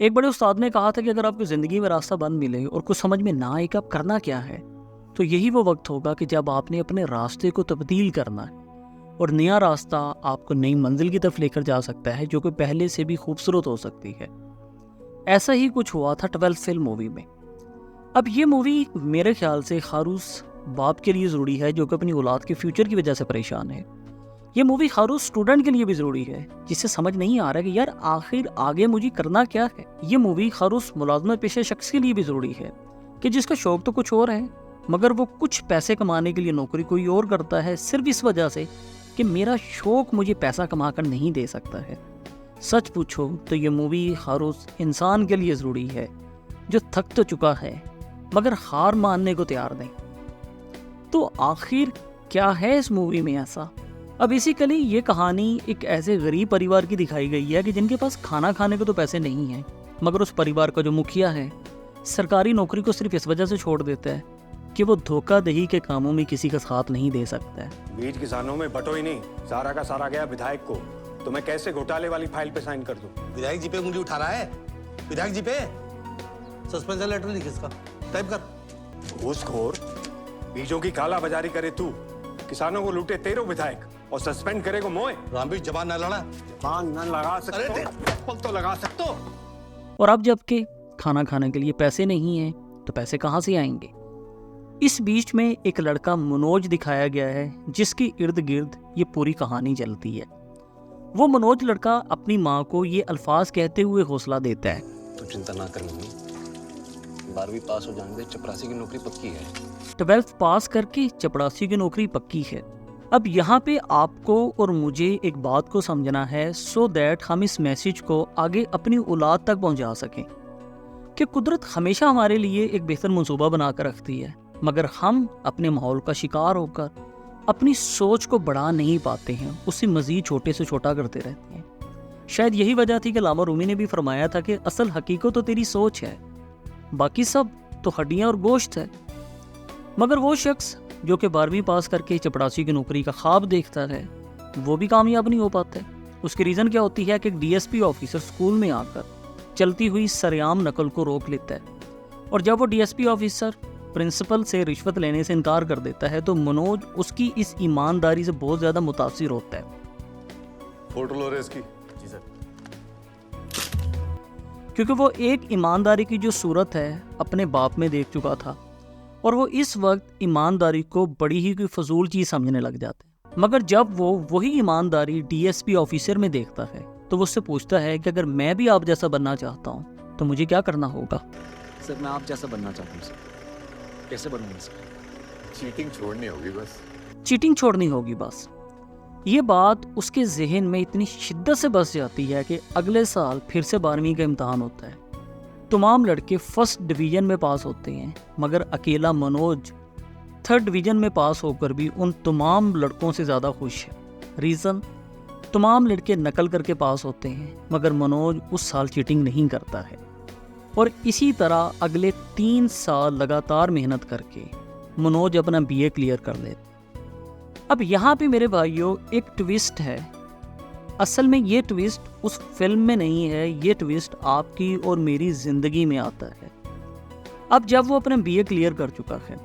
एक बड़े उस्ताद ने कहा था कि अगर आपको ज़िंदगी में रास्ता बंद मिले और कुछ समझ में ना आए कि आप करना क्या है, तो यही वो वक्त होगा कि जब आपने अपने रास्ते को तब्दील करना है और नया रास्ता आपको नई मंजिल की तरफ लेकर जा सकता है, जो कि पहले से भी खूबसूरत हो सकती है। ऐसा ही कुछ हुआ था 12th फेल मूवी में। अब ये मूवी मेरे ख्याल से खारूस बाप के लिए ज़रूरी है जो कि अपनी औलाद के फ्यूचर की वजह से परेशान है। ये मूवी खारूस स्टूडेंट के लिए भी ज़रूरी है जिसे समझ नहीं आ रहा कि यार आखिर आगे मुझे करना क्या है। ये मूवी खारूस मुलाजमत पेशे शख्स के लिए भी ज़रूरी है कि जिसका शौक़ तो कुछ और है, मगर वो कुछ पैसे कमाने के लिए नौकरी कोई और करता है, सिर्फ इस वजह से कि मेरा शौक़ मुझे पैसा कमा कर नहीं दे सकता है। सच पूछो तो ये मूवी खारूस इंसान के लिए ज़रूरी है जो थक तो चुका है मगर हार मानने को तैयार नहीं। तो आखिर क्या है इस मूवी में ऐसा? अब बेसिकली ये कहानी एक ऐसे गरीब परिवार की दिखाई गई है कि जिनके पास खाना खाने को तो पैसे नहीं हैं, मगर उस परिवार का जो मुखिया है सरकारी नौकरी को सिर्फ इस वजह से छोड़ देता है कि वो धोखाधड़ी के कामों में किसी का साथ नहीं दे सकता है। बीज किसानों में बटो ही नहीं, सारा का सारा गया विधायक को, तो मैं कैसे घोटाले वाली फाइल पे साइन कर दूं? विधायक जी पे उंगली उठा रहा है। विधायक जी पे सस्पेंशन लेटर लिख इसका, टाइप कर। घूसखोर, बीजों की काला बाजारी करे तू, किसानों को लूटे तेरो विधायक और सस्पेंड करे को मोए। रामबीर जबान ना लड़ा, जबान न लगा सकते हो तो लगा सकते हो। और अब जबकि खाना खाने के लिए पैसे नहीं हैं तो पैसे कहाँ से आएंगे? इस बीच में एक लड़का मनोज दिखाया गया है जिसके इर्द गिर्द ये पूरी कहानी चलती है। वो मनोज लड़का अपनी माँ को ये अल्फाज कहते हुए हौसला देता है, तो चिंता ना कर मम्मी, 12वीं पास हो जाने दे, चपरासी की नौकरी पक्की है। 12th पास करके चपरासी की नौकरी पक्की है। अब यहाँ पे आपको और मुझे एक बात को समझना है सो दैट हम इस मैसेज को आगे अपनी औलाद तक पहुँचा सकें कि कुदरत हमेशा हमारे लिए एक बेहतर मंसूबा बना कर रखती है, मगर हम अपने माहौल का शिकार होकर अपनी सोच को बढ़ा नहीं पाते हैं, उसे मज़ीद छोटे से छोटा करते रहते हैं। शायद यही वजह थी कि अल्लामा रूमी ने भी फरमाया था कि असल हकीकत तो तेरी सोच है, बाकी सब तो हड्डियाँ और गोश्त है। मगर वो शख्स जो कि 12वीं पास करके चपरासी की नौकरी का ख्वाब देखता है वो भी कामयाब नहीं हो पाता है। उसकी रीज़न क्या होती है कि एक डीएसपी ऑफिसर स्कूल में आकर चलती हुई सरेआम नकल को रोक लेता है, और जब वो डीएसपी ऑफिसर प्रिंसिपल से रिश्वत लेने से इनकार कर देता है तो मनोज उसकी इस ईमानदारी से बहुत ज़्यादा मुतासिर होता है। फोटो लो रे इसकी। जी सर। क्योंकि वो एक ईमानदारी की जो सूरत है अपने बाप में देख चुका था और वो इस वक्त ईमानदारी को बड़ी ही कोई फजूल चीज़ समझने लग जाते हैं। मगर जब वो वही ईमानदारी डीएसपी ऑफिसर में देखता है तो वो उससे पूछता है कि अगर मैं भी आप जैसा बनना चाहता हूँ तो मुझे क्या करना होगा? सर मैं आप जैसा बनना चाहता हूँ सर। कैसे बनूंगा सर? चीटिंग छोड़नी होगी बस। चीटिंग छोड़नी होगी बस। ये बात उसके जहन में इतनी शिद्दत से बस जाती है कि अगले साल फिर से 12वीं का इम्तहान होता है। तमाम लड़के फर्स्ट डिवीज़न में पास होते हैं, मगर अकेला मनोज 3rd डिवीज़न में पास होकर भी उन तमाम लड़कों से ज़्यादा खुश है। रीज़न, तमाम लड़के नकल करके पास होते हैं मगर मनोज उस साल चीटिंग नहीं करता है। और इसी तरह अगले 3 साल लगातार मेहनत करके मनोज अपना बीए क्लियर कर लेता। अब यहाँ पे मेरे भाइयों एक ट्विस्ट है। असल में ये ट्विस्ट उस फिल्म में नहीं है, ये ट्विस्ट आपकी और मेरी ज़िंदगी में आता है। अब जब वो अपना बीए क्लियर कर चुका है,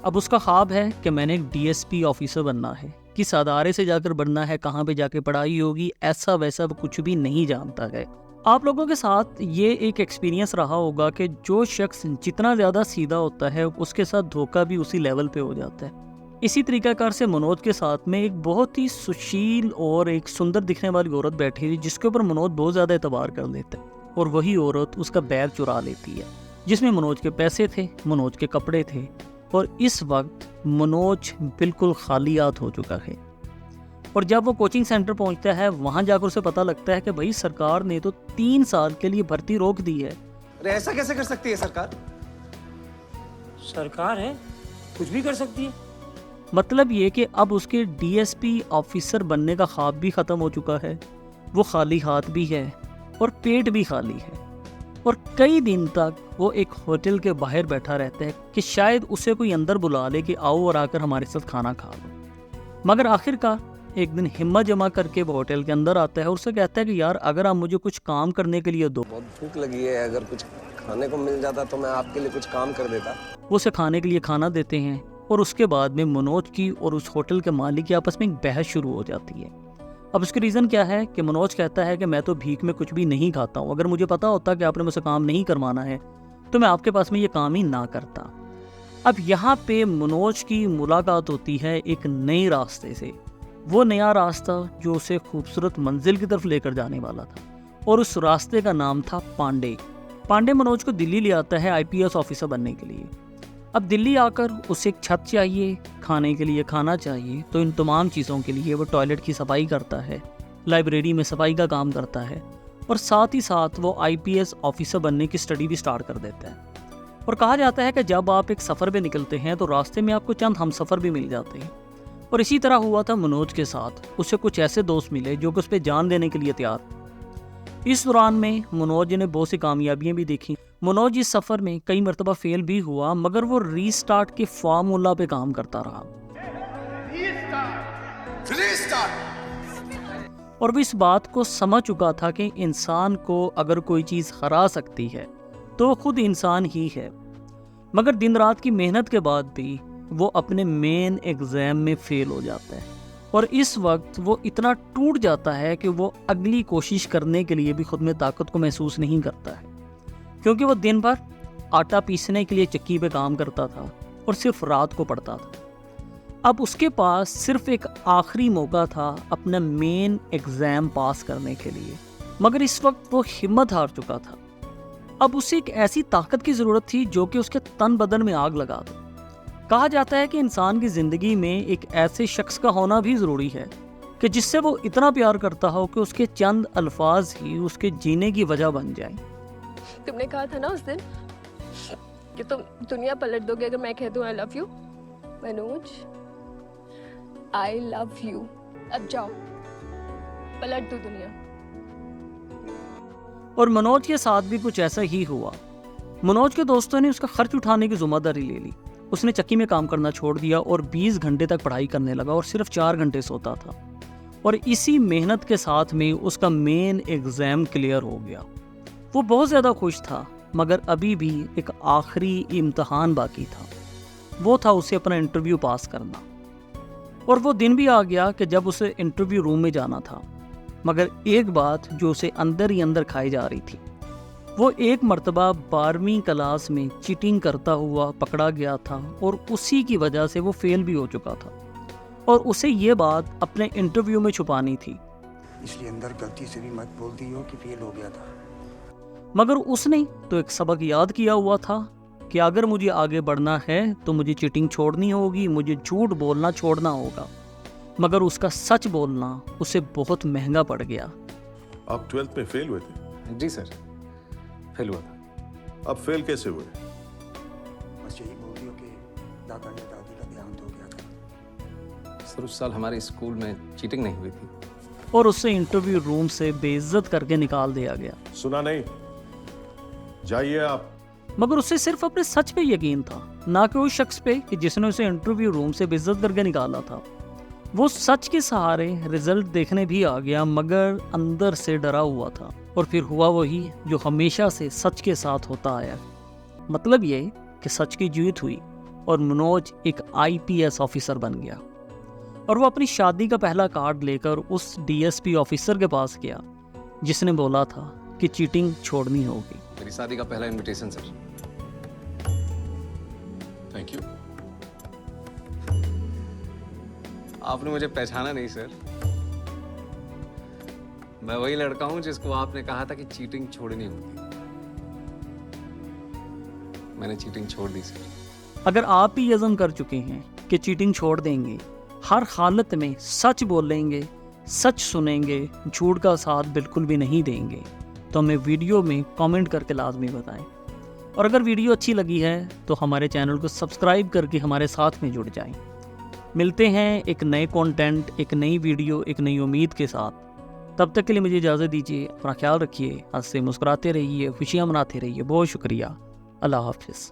अब उसका ख्वाब है कि मैंने एक डीएसपी ऑफिसर बनना है, किस अदारे से जाकर बनना है, कहाँ पे जाके पढ़ाई होगी, ऐसा वैसा कुछ भी नहीं जानता है। आप लोगों के साथ ये एक एक्सपीरियंस रहा होगा कि जो शख्स जितना ज़्यादा सीधा होता है उसके साथ धोखा भी उसी लेवल पे हो जाता है। इसी तरीक़ाकार से मनोज के साथ में एक बहुत ही सुशील और एक सुंदर दिखने वाली औरत बैठी थी जिसके ऊपर मनोज बहुत ज़्यादा एतबार कर लेता है, और वही औरत उसका बैग चुरा लेती है जिसमें मनोज के पैसे थे, मनोज के कपड़े थे, और इस वक्त मनोज बिल्कुल खाली हाथ हो चुका है। और जब वो कोचिंग सेंटर पहुंचता है वहां जाकर उसे पता लगता है कि भाई सरकार ने तो 3 साल के लिए भर्ती रोक दी है। अरे ऐसा कैसे कर सकती है सरकार? सरकार है, कुछ भी कर सकती है। मतलब ये कि अब उसके डीएसपी ऑफिसर बनने का ख्वाब भी ख़त्म हो चुका है, वो खाली हाथ भी है और पेट भी खाली है, और कई दिन तक वो एक होटल के बाहर बैठा रहता है कि शायद उसे कोई अंदर बुला ले कि आओ और आकर हमारे साथ खाना खा लो। मगर आखिरकार एक दिन हिम्मत जमा करके वो होटल के अंदर आता है और उससे कहता है कि यार अगर आप मुझे कुछ काम करने के लिए दो। बहुत भूख लगी है, अगर कुछ खाने को मिल जाता तो मैं आपके लिए कुछ काम कर देता। वो उसे खाने के लिए खाना देते हैं और उसके बाद में मनोज की और उस होटल के मालिक की आपस में एक बहस शुरू हो जाती है। अब उसकी रीज़न क्या है कि मनोज कहता है कि मैं तो भीख में कुछ भी नहीं खाता हूँ, अगर मुझे पता होता कि आपने मुझसे काम नहीं करवाना है तो मैं आपके पास में ये काम ही ना करता। अब यहाँ पे मनोज की मुलाकात होती है एक नए रास्ते से, वो नया रास्ता जो उसे खूबसूरत मंजिल की तरफ लेकर जाने वाला था, और उस रास्ते का नाम था पांडे। पांडे मनोज को दिल्ली ले आता है आईपीएस ऑफिसर बनने के लिए। अब दिल्ली आकर उसे एक छत चाहिए, खाने के लिए खाना चाहिए, तो इन तमाम चीज़ों के लिए वो टॉयलेट की सफाई करता है, लाइब्रेरी में सफाई का काम करता है, और साथ ही साथ वो आईपीएस ऑफिसर बनने की स्टडी भी स्टार्ट कर देता है। और कहा जाता है कि जब आप एक सफ़र पे निकलते हैं तो रास्ते में आपको चंद हमसफ़र भी मिल जाते हैं, और इसी तरह हुआ था मनोज के साथ। उसे कुछ ऐसे दोस्त मिले जो कि उस पर जान देने के लिए तैयार। इस दौरान में मनोज ने बहुत सी कामयाबियां भी देखी। मनोज इस सफ़र में कई मरतबा फेल भी हुआ, मगर वो रीस्टार्ट के फार्मूला पे काम करता रहा और वो इस बात को समझ चुका था कि इंसान को अगर कोई चीज़ हरा सकती है तो वो खुद इंसान ही है। मगर दिन रात की मेहनत के बाद भी वो अपने मेन एग्ज़ाम में फेल हो जाता है, और इस वक्त वो इतना टूट जाता है कि वो अगली कोशिश करने के लिए भी खुद में ताकत को महसूस नहीं करता है, क्योंकि वो दिन भर आटा पीसने के लिए चक्की पे काम करता था और सिर्फ रात को पढ़ता था। अब उसके पास सिर्फ एक आखिरी मौका था अपना मेन एग्ज़ाम पास करने के लिए, मगर इस वक्त वो हिम्मत हार चुका था। अब उसे एक ऐसी ताकत की ज़रूरत थी जो कि उसके तन बदन में आग लगा दे। कहा जाता है कि इंसान की ज़िंदगी में एक ऐसे शख्स का होना भी ज़रूरी है कि जिससे वो इतना प्यार करता हो कि उसके चंद अल्फाज ही उसके जीने की वजह बन जाएं। तुमने कहा था ना उस दिन कि तुम दुनिया पलट दोगे अगर मैं कह दूं I love you. Manoj, I love you. अब जाओ, पलट दो दुनिया। और मनोज के साथ भी कुछ ऐसा ही हुआ। मनोज के दोस्तों ने उसका खर्च उठाने की जिम्मेदारी ले ली। उसने चक्की में काम करना छोड़ दिया और 20 घंटे तक पढ़ाई करने लगा और सिर्फ 4 घंटे सोता था, और इसी मेहनत के साथ में उसका मेन एग्ज़ाम क्लियर हो गया। वो बहुत ज़्यादा खुश था, मगर अभी भी एक आखिरी इम्तहान बाकी था। वो था उसे अपना इंटरव्यू पास करना। और वो दिन भी आ गया कि जब उसे इंटरव्यू रूम में जाना था, मगर एक बात जो उसे अंदर ही अंदर खाई जा रही थी, वो एक मर्तबा 12वीं क्लास में चीटिंग करता हुआ पकड़ा गया था और उसी की वजह से वो फेल भी हो चुका था, और उसे ये बात अपने इंटरव्यू में छुपानी थी। इसलिए अंदर गलती से भी मत बोल दी हो कि फेल हो गया था। मगर उसने तो एक सबक याद किया हुआ था कि अगर मुझे आगे बढ़ना है तो मुझे चीटिंग छोड़नी होगी, मुझे झूठ बोलना छोड़ना होगा। मगर उसका सच बोलना उसे बहुत महंगा पड़ गया। आप 12th में फेल हुए थे? जी सर, फेल हुआ था। अब फेल कैसे हुए? बस यही बोल दियो कि दादा ने दादी का देहांत हो गया था। सर उस साल हमारे स्कूल में चीटिंग नहीं हुई थी। और उससे इंटरव्यू रूम से बेइज्जत करके निकाल दिया गया। सुना नहीं? जाइए आप। मगर उसे सिर्फ अपने सच पे यकीन था, ना कि उस शख्स पे कि जिसने उसे इंटरव्यू रूम से बेइज्जत करके निकाला था। वो सच के सहारे रिजल्ट देखने भी आ गया, मगर अंदर से डरा हुआ था। और फिर हुआ वही जो हमेशा से सच के साथ होता आया। मतलब ये कि सच की जीत हुई और मनोज एक आईपीएस ऑफिसर बन गया। और वो अपनी शादी का पहला कार्ड लेकर उस डीएसपी ऑफिसर के पास गया जिसने बोला था कि चीटिंग छोड़नी होगी। मेरी शादी का पहला इनविटेशन सर। Thank you. आपने मुझे पहचाना नहीं सर। मैं वही लड़का हूं जिसको आपने कहा था कि चीटिंग छोड़नी होगी। मैंने चीटिंग छोड़ दी सर। अगर आप भी यज़म कर चुके हैं कि चीटिंग छोड़ देंगे, हर हालत में सच बोलेंगे, सच सुनेंगे, झूठ का साथ बिल्कुल भी नहीं देंगे, तो हमें वीडियो में कमेंट करके लाजमी बताएं। और अगर वीडियो अच्छी लगी है तो हमारे चैनल को सब्सक्राइब करके हमारे साथ में जुड़ जाएं। मिलते हैं एक नए कंटेंट, एक नई वीडियो, एक नई उम्मीद के साथ। तब तक के लिए मुझे इजाज़त दीजिए। अपना ख्याल रखिए, हंसते मुस्कुराते रहिए, खुशियाँ मनाते रहिए। बहुत शुक्रिया। अल्लाह हाफिज़।